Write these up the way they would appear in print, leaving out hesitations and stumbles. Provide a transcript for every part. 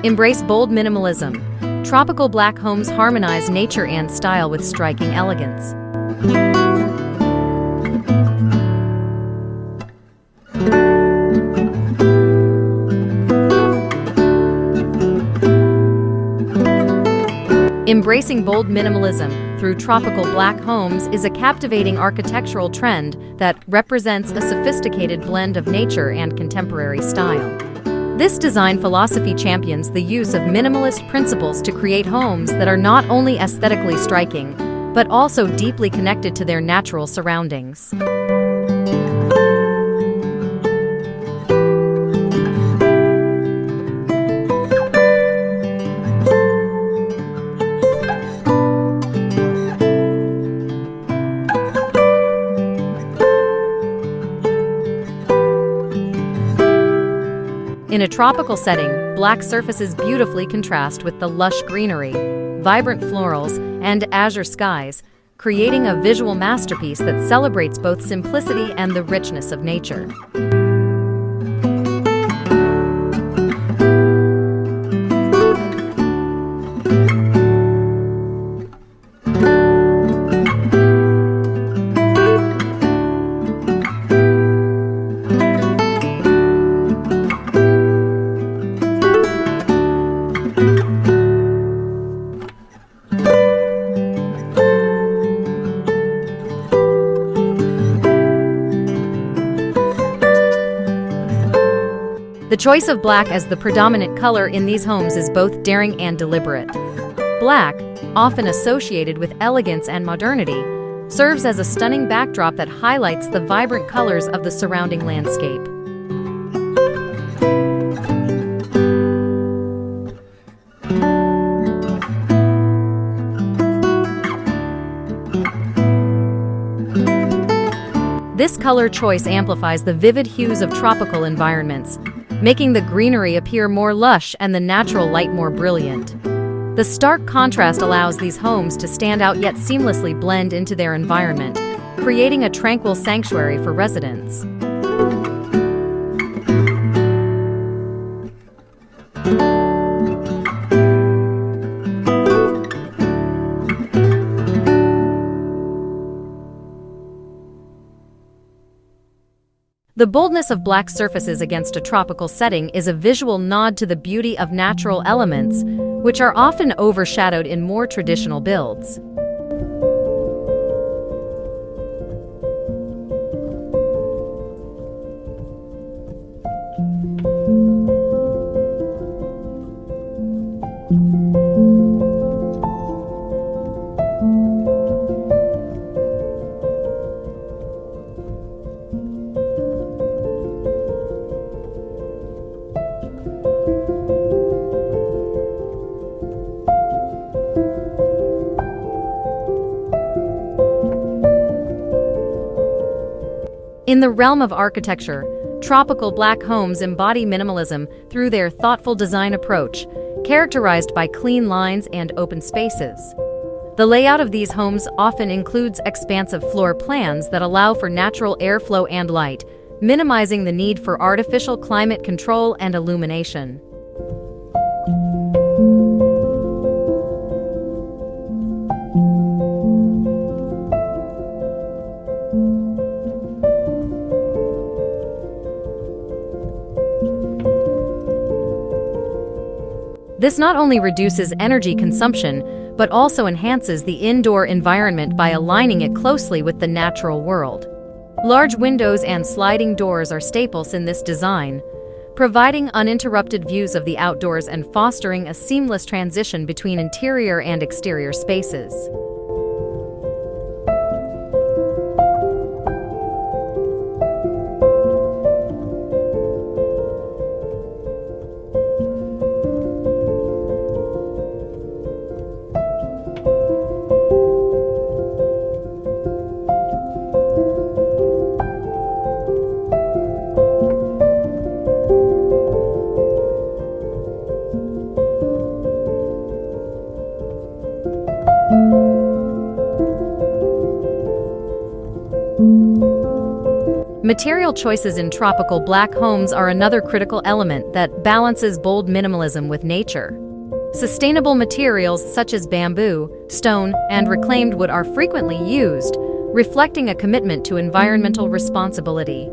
Embrace bold minimalism. Tropical black homes harmonize nature and style with striking elegance. Embracing bold minimalism through tropical black homes is a captivating architectural trend that represents a sophisticated blend of nature and contemporary style. This design philosophy champions the use of minimalist principles to create homes that are not only aesthetically striking, but also deeply connected to their natural surroundings. In a tropical setting, black surfaces beautifully contrast with the lush greenery, vibrant florals, and azure skies, creating a visual masterpiece that celebrates both simplicity and the richness of nature. The choice of black as the predominant color in these homes is both daring and deliberate. Black, often associated with elegance and modernity, serves as a stunning backdrop that highlights the vibrant colors of the surrounding landscape. This color choice amplifies the vivid hues of tropical environments, making the greenery appear more lush and the natural light more brilliant. The stark contrast allows these homes to stand out yet seamlessly blend into their environment, creating a tranquil sanctuary for residents. The boldness of black surfaces against a tropical setting is a visual nod to the beauty of natural elements, which are often overshadowed in more traditional builds. In the realm of architecture, tropical black homes embody minimalism through their thoughtful design approach, characterized by clean lines and open spaces. The layout of these homes often includes expansive floor plans that allow for natural airflow and light, minimizing the need for artificial climate control and illumination. This not only reduces energy consumption, but also enhances the indoor environment by aligning it closely with the natural world. Large windows and sliding doors are staples in this design, providing uninterrupted views of the outdoors and fostering a seamless transition between interior and exterior spaces. Material choices in tropical black homes are another critical element that balances bold minimalism with nature. Sustainable materials such as bamboo, stone, and reclaimed wood are frequently used, reflecting a commitment to environmental responsibility.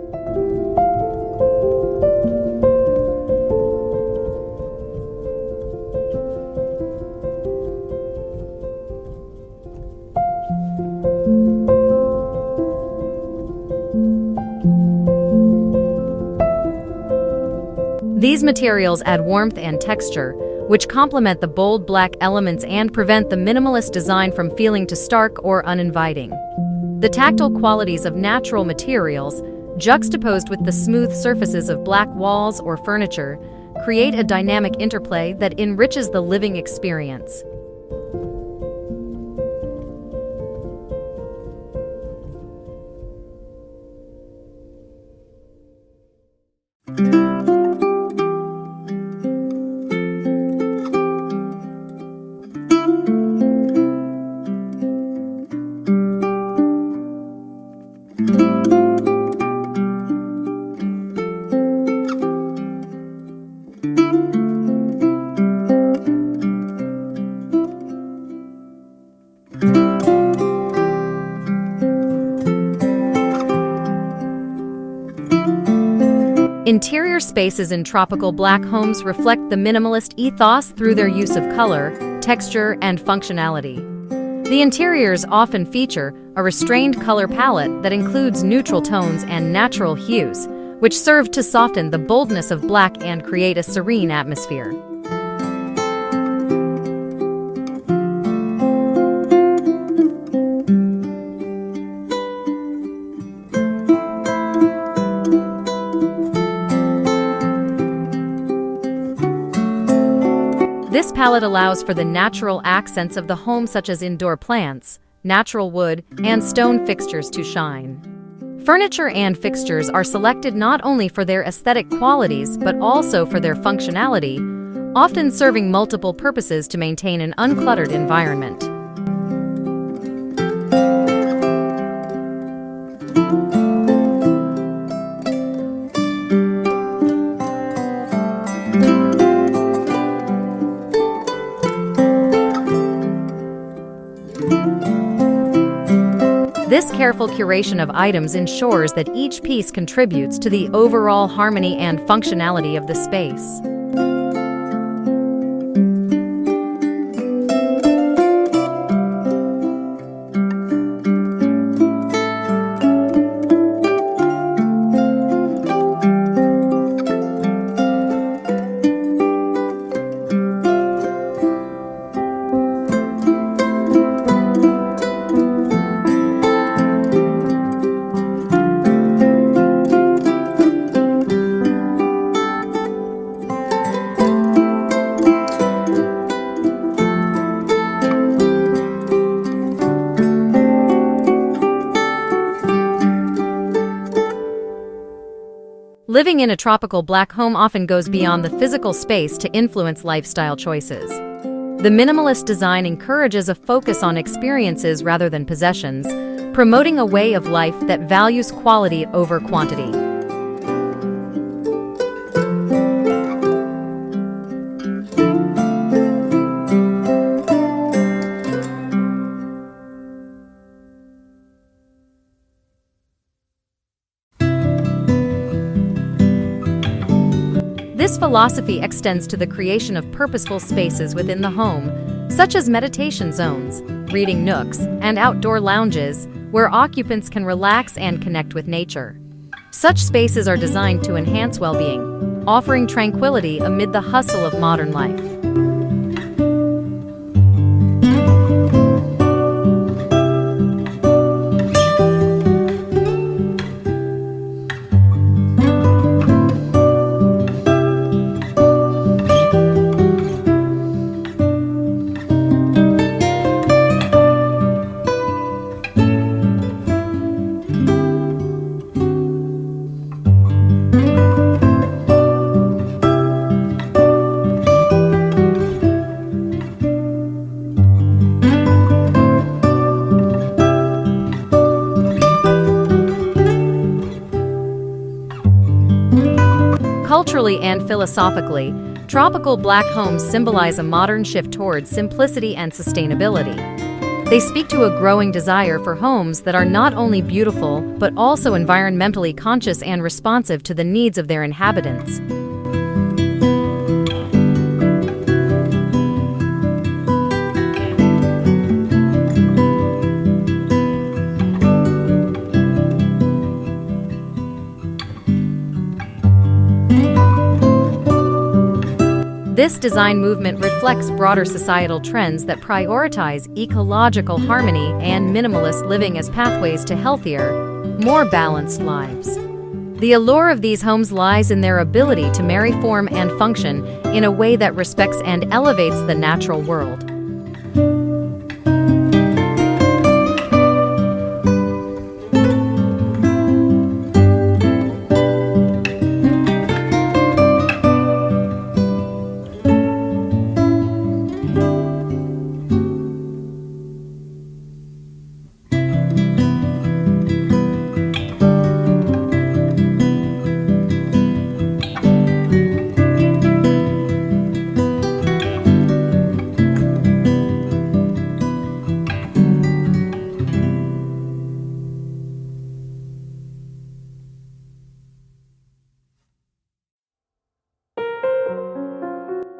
These materials add warmth and texture, which complement the bold black elements and prevent the minimalist design from feeling too stark or uninviting. The tactile qualities of natural materials, juxtaposed with the smooth surfaces of black walls or furniture, create a dynamic interplay that enriches the living experience. Interior spaces in tropical black homes reflect the minimalist ethos through their use of color, texture, and functionality. The interiors often feature a restrained color palette that includes neutral tones and natural hues, which serve to soften the boldness of black and create a serene atmosphere. This palette allows for the natural accents of the home, such as indoor plants, natural wood, and stone fixtures to shine. Furniture and fixtures are selected not only for their aesthetic qualities but also for their functionality, often serving multiple purposes to maintain an uncluttered environment. This careful curation of items ensures that each piece contributes to the overall harmony and functionality of the space. Living in a tropical black home often goes beyond the physical space to influence lifestyle choices. The minimalist design encourages a focus on experiences rather than possessions, promoting a way of life that values quality over quantity. This philosophy extends to the creation of purposeful spaces within the home, such as meditation zones, reading nooks, and outdoor lounges, where occupants can relax and connect with nature. Such spaces are designed to enhance well-being, offering tranquility amid the hustle of modern life. Culturally and philosophically, tropical black homes symbolize a modern shift towards simplicity and sustainability. They speak to a growing desire for homes that are not only beautiful but also environmentally conscious and responsive to the needs of their inhabitants. This design movement reflects broader societal trends that prioritize ecological harmony and minimalist living as pathways to healthier, more balanced lives. The allure of these homes lies in their ability to marry form and function in a way that respects and elevates the natural world.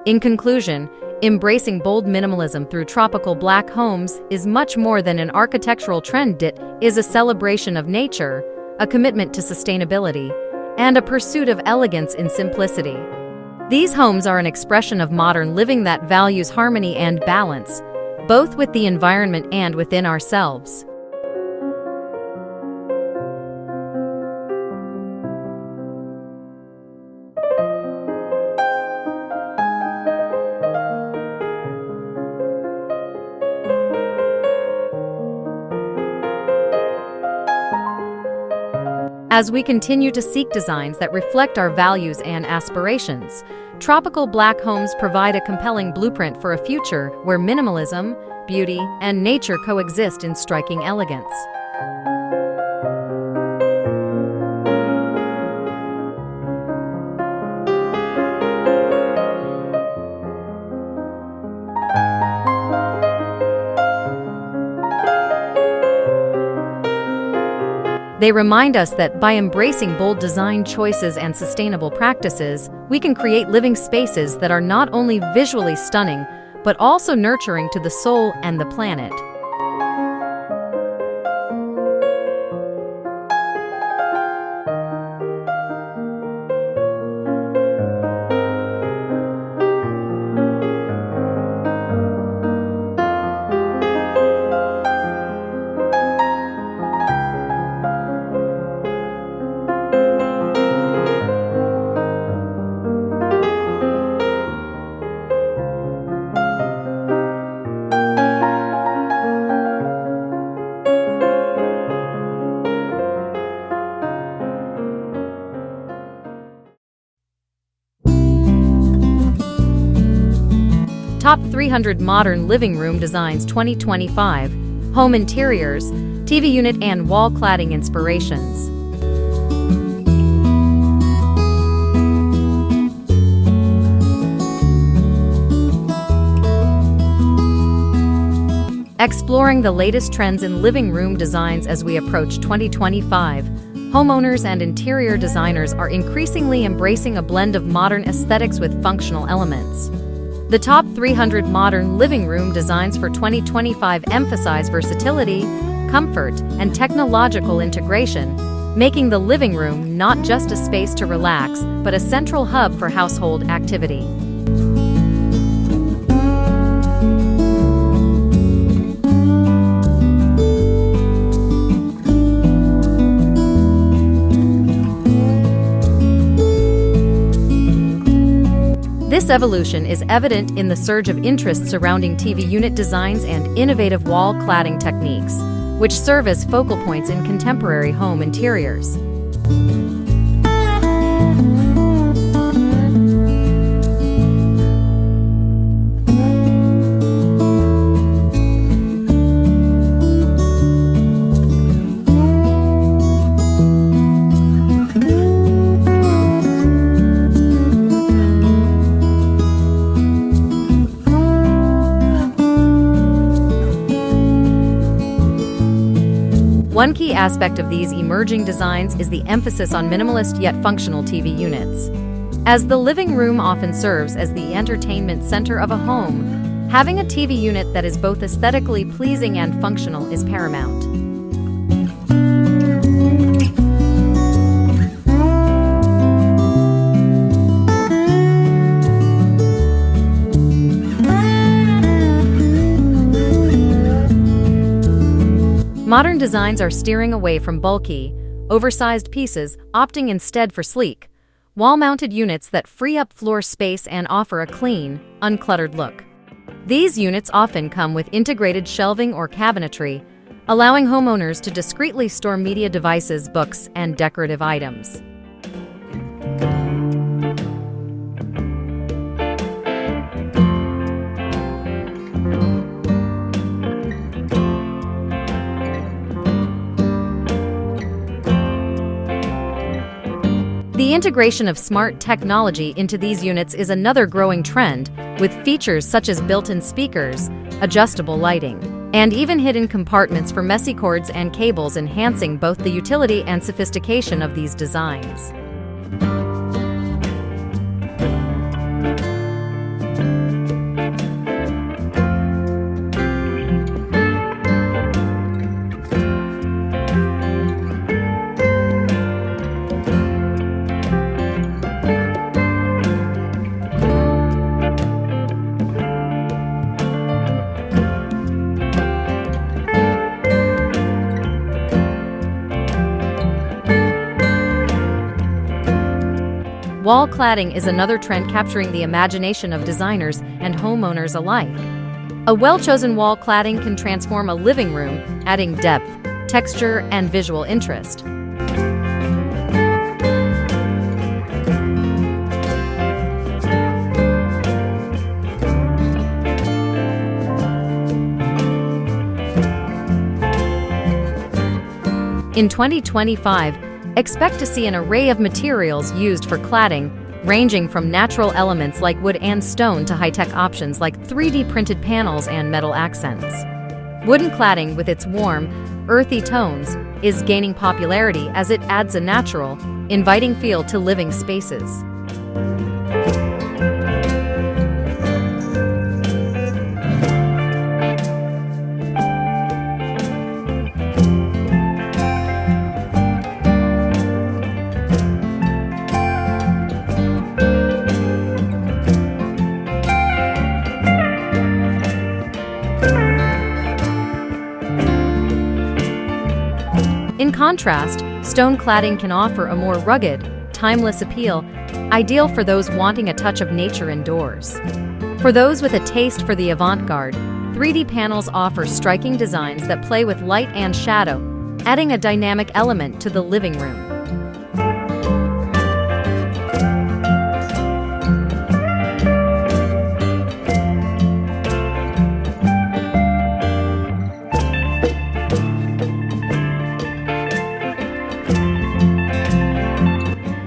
In conclusion, embracing bold minimalism through tropical black homes is much more than an architectural trend. It is a celebration of nature, a commitment to sustainability, and a pursuit of elegance in simplicity. These homes are an expression of modern living that values harmony and balance, both with the environment and within ourselves. As we continue to seek designs that reflect our values and aspirations, tropical black homes provide a compelling blueprint for a future where minimalism, beauty, and nature coexist in striking elegance. They remind us that by embracing bold design choices and sustainable practices, we can create living spaces that are not only visually stunning, but also nurturing to the soul and the planet. Top 300 Modern Living Room Designs 2025, Home Interiors, TV Unit and Wall Cladding Inspirations. Exploring the latest trends in living room designs as we approach 2025, homeowners and interior designers are increasingly embracing a blend of modern aesthetics with functional elements. The top 300 modern living room designs for 2025 emphasize versatility, comfort, and technological integration, making the living room not just a space to relax, but a central hub for household activity. This evolution is evident in the surge of interest surrounding TV unit designs and innovative wall cladding techniques, which serve as focal points in contemporary home interiors. One key aspect of these emerging designs is the emphasis on minimalist yet functional TV units. As the living room often serves as the entertainment center of a home, having a TV unit that is both aesthetically pleasing and functional is paramount. Modern designs are steering away from bulky, oversized pieces, opting instead for sleek, wall-mounted units that free up floor space and offer a clean, uncluttered look. These units often come with integrated shelving or cabinetry, allowing homeowners to discreetly store media devices, books, and decorative items. The integration of smart technology into these units is another growing trend, with features such as built-in speakers, adjustable lighting, and even hidden compartments for messy cords and cables, enhancing both the utility and sophistication of these designs. Wall cladding is another trend capturing the imagination of designers and homeowners alike. A well-chosen wall cladding can transform a living room, adding depth, texture, and visual interest. In 2025, expect to see an array of materials used for cladding, ranging from natural elements like wood and stone to high-tech options like 3D printed panels and metal accents. Wooden cladding, with its warm, earthy tones, is gaining popularity as it adds a natural, inviting feel to living spaces. In contrast, stone cladding can offer a more rugged, timeless appeal, ideal for those wanting a touch of nature indoors. For those with a taste for the avant-garde, 3D panels offer striking designs that play with light and shadow, adding a dynamic element to the living room.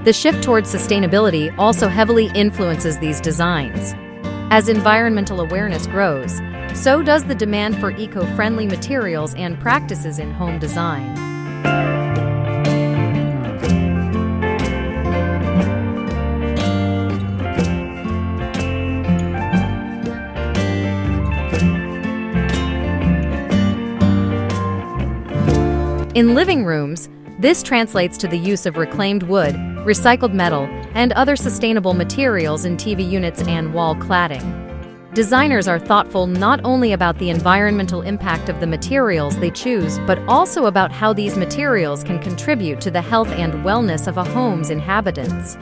The shift towards sustainability also heavily influences these designs. As environmental awareness grows, so does the demand for eco-friendly materials and practices in home design. In living rooms, this translates to the use of reclaimed wood, recycled metal, and other sustainable materials in TV units and wall cladding. Designers are thoughtful not only about the environmental impact of the materials they choose, but also about how these materials can contribute to the health and wellness of a home's inhabitants.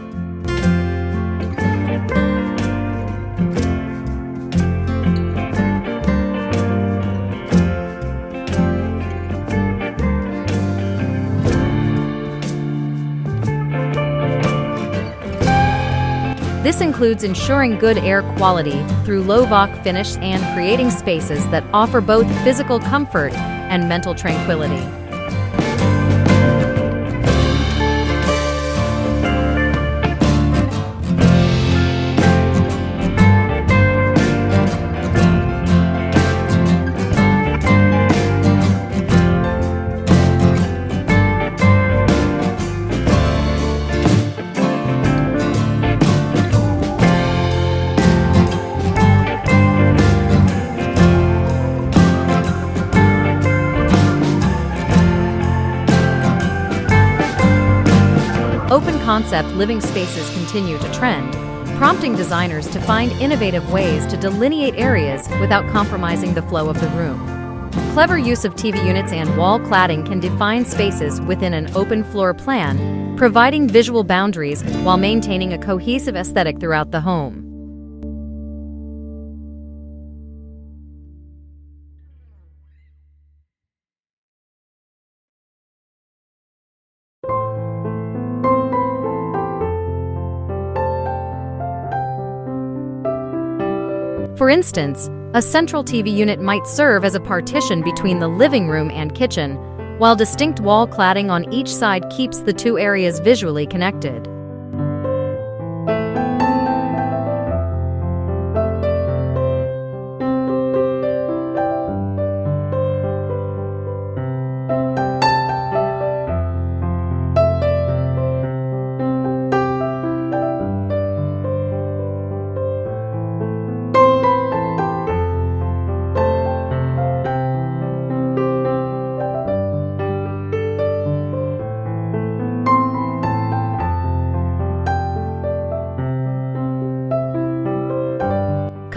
This includes ensuring good air quality through low-voc finish and creating spaces that offer both physical comfort and mental tranquility. concept living spaces continue to trend, prompting designers to find innovative ways to delineate areas without compromising the flow of the room. Clever use of TV units and wall cladding can define spaces within an open floor plan, providing visual boundaries while maintaining a cohesive aesthetic throughout the home. For instance, a central TV unit might serve as a partition between the living room and kitchen, while distinct wall cladding on each side keeps the two areas visually connected.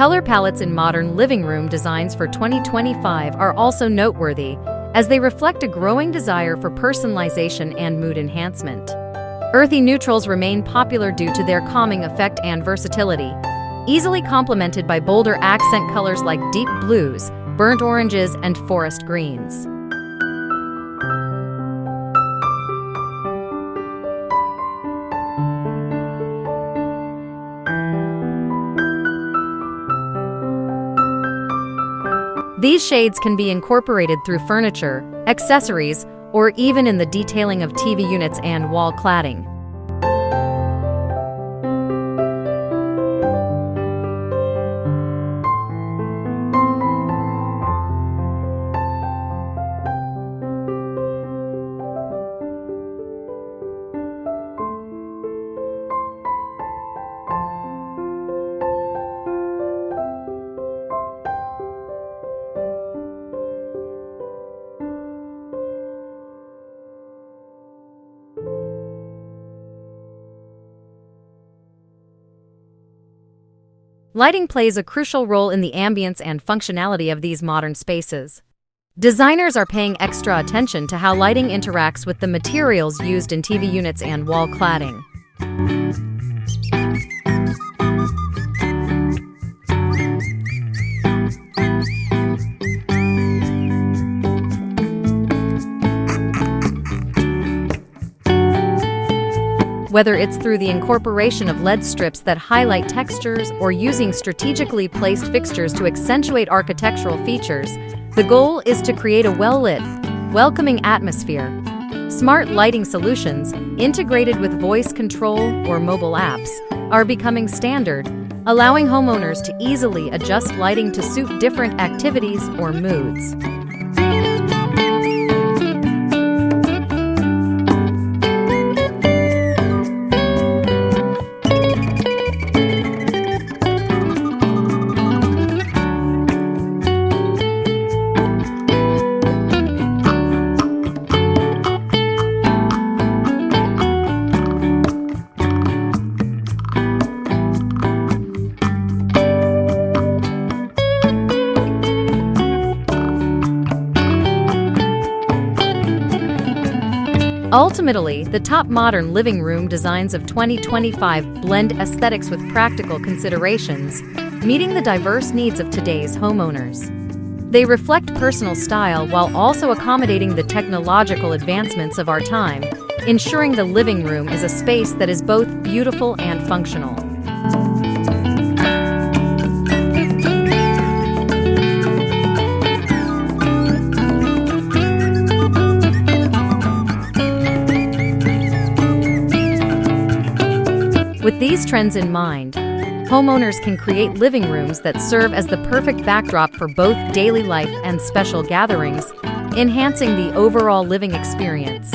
Color palettes in modern living room designs for 2025 are also noteworthy, as they reflect a growing desire for personalization and mood enhancement. Earthy neutrals remain popular due to their calming effect and versatility, easily complemented by bolder accent colors like deep blues, burnt oranges, and forest greens. These shades can be incorporated through furniture, accessories, or even in the detailing of TV units and wall cladding. Lighting plays a crucial role in the ambience and functionality of these modern spaces. Designers are paying extra attention to how lighting interacts with the materials used in TV units and wall cladding. Whether it's through the incorporation of LED strips that highlight textures or using strategically placed fixtures to accentuate architectural features, the goal is to create a well-lit, welcoming atmosphere. Smart lighting solutions, integrated with voice control or mobile apps, are becoming standard, allowing homeowners to easily adjust lighting to suit different activities or moods. Ultimately, the top modern living room designs of 2025 blend aesthetics with practical considerations, meeting the diverse needs of today's homeowners. They reflect personal style while also accommodating the technological advancements of our time, ensuring the living room is a space that is both beautiful and functional. With these trends in mind, homeowners can create living rooms that serve as the perfect backdrop for both daily life and special gatherings, enhancing the overall living experience.